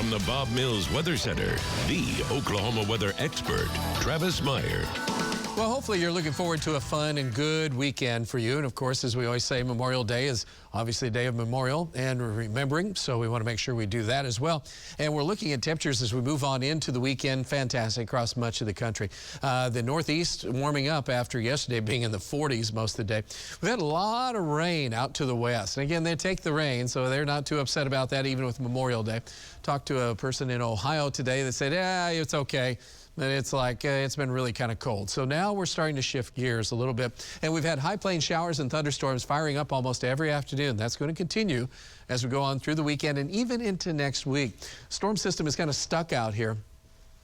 from the Bob Mills Weather Center, the Oklahoma weather expert, Travis Meyer. Well, hopefully you're looking forward to a fun and good weekend for you. And of course, as we always say, Memorial Day is obviously a day of memorial and remembering. So we want to make sure we do that as well. And we're looking at temperatures as we move on into the weekend. Fantastic across much of the country. The Northeast warming up after yesterday being in the 40s most of the day. We've had a lot of rain out to the west. And again, they take the rain, so they're not too upset about that even with Memorial Day. Talked to a person in Ohio today that said, yeah, it's okay. And it's like, it's been really kind of cold. So now we're starting to shift gears a little bit. And we've had high-plane showers and thunderstorms firing up almost every afternoon. That's going to continue as we go on through the weekend and even into next week. Storm system is kind of stuck out here.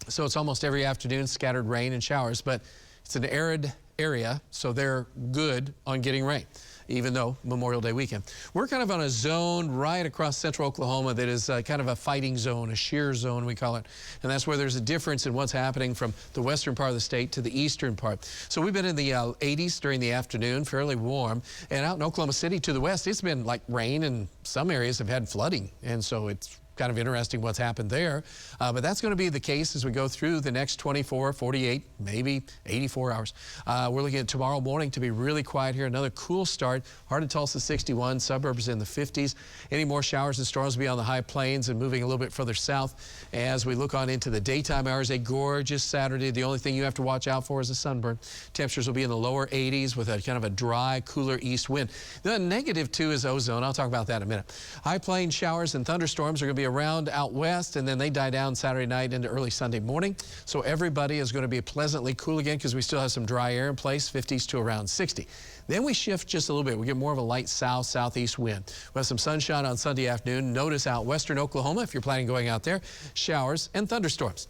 So it's almost every afternoon, scattered rain and showers. But it's an arid area, so they're good on getting rain, even though Memorial Day weekend. We're kind of on a zone right across central Oklahoma that is kind of a fighting zone, a shear zone we call it. And that's where there's a difference in what's happening from the western part of the state to the eastern part. So we've been in the 80s during the afternoon, fairly warm. And out in Oklahoma City to the west, it's been like rain, and some areas have had flooding. And so it's kind of interesting what's happened there. But that's going to be the case as we go through the next 24, 48, maybe 84 hours. We're looking at tomorrow morning to be really quiet here. Another cool start. Heart of Tulsa 61, suburbs in the 50s. Any more showers and storms will be on the high plains and moving a little bit further south. As we look on into the daytime hours, a gorgeous Saturday. The only thing you have to watch out for is a sunburn. Temperatures will be in the lower 80s with a kind of a dry, cooler east wind. The negative too is ozone. I'll talk about that in a minute. High plain showers and thunderstorms are going to be around out west, and then they die down Saturday night into early Sunday morning. So everybody is going to be pleasantly cool again because we still have some dry air in place, 50s to around 60. Then we shift just a little bit. We get more of a light south-southeast wind. We have some sunshine on Sunday afternoon. Notice out western Oklahoma, if you're planning going out there, showers and thunderstorms.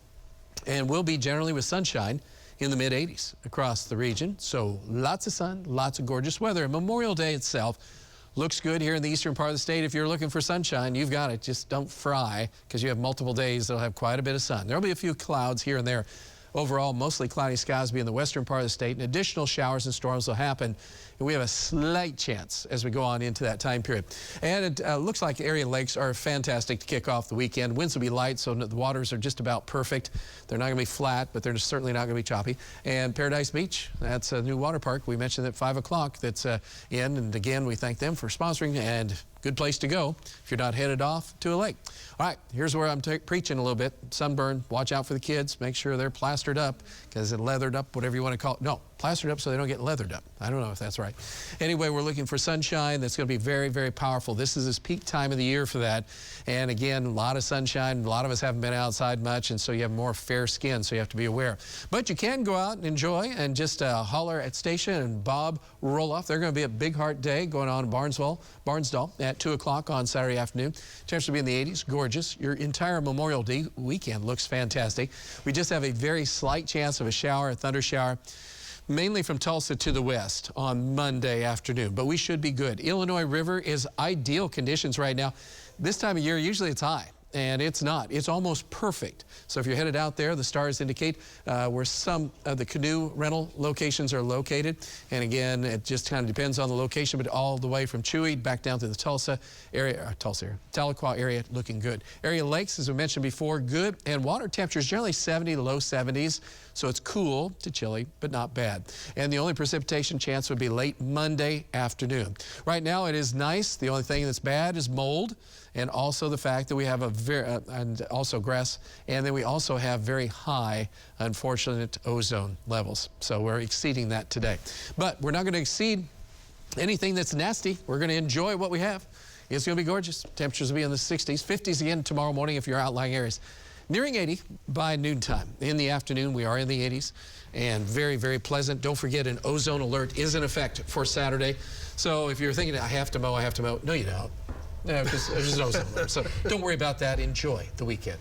And we'll be generally with sunshine in the mid-80s across the region. So lots of sun, lots of gorgeous weather. And Memorial Day itself looks good here in the eastern part of the state. If you're looking for sunshine, you've got it. Just don't fry, because you have multiple days that'll have quite a bit of sun. There'll be a few clouds here and there. Overall, mostly cloudy skies will be in the western part of the state, and additional showers and storms will happen. And we have a slight chance as we go on into that time period. And it looks like area lakes are fantastic to kick off the weekend. Winds will be light, so the waters are just about perfect. They're not going to be flat, but they're certainly not going to be choppy. And Paradise Beach, that's a new water park we mentioned at 5 o'clock that's in. And again, we thank them for sponsoring, and good place to go if you're not headed off to a lake. All right, here's where I'm preaching a little bit. Sunburn, watch out for the kids. Make sure they're plastered up, because it leathered up, whatever you want to call it. No, plastered up so they don't get leathered up. I don't know if that's right. Anyway, we're looking for sunshine. That's going to be very, very powerful. This is peak time of the year for that. And again, a lot of sunshine. A lot of us haven't been outside much, and so you have more fair skin, so you have to be aware. But you can go out and enjoy and just holler at Stacia and Bob Roloff. They're going to be a Big Heart Day going on in Barnsdall at 2 o'clock on Saturday afternoon. Temperature will be in the 80s. Gorgeous. Your entire Memorial Day weekend looks fantastic. We just have a very slight chance of a shower, a thunder shower, mainly from Tulsa to the west on Monday afternoon, but we should be good. Illinois River is ideal conditions right now. This time of year, usually it's high, and it's not. It's almost perfect. So if you're headed out there, the stars indicate where some of the canoe rental locations are located. And again, it just kind of depends on the location, but all the way from Chewy back down to the Tahlequah area, looking good. Area lakes, as we mentioned before, good. And water temperatures generally 70 to low 70s. So it's cool to chilly, but not bad. And the only precipitation chance would be late Monday afternoon. Right now it is nice. The only thing that's bad is mold, and also the fact that we have and also grass, and then we also have very high, unfortunate ozone levels. So we're exceeding that today. But we're not going to exceed anything that's nasty. We're going to enjoy what we have. It's going to be gorgeous. Temperatures will be in the 60s, 50s again tomorrow morning if you're outlying areas. Nearing 80 by noontime. In the afternoon, we are in the 80s, and very, very pleasant. Don't forget, an ozone alert is in effect for Saturday. So if you're thinking, I have to mow, no, you don't. No, it's just ozone alert. So don't worry about that. Enjoy the weekend.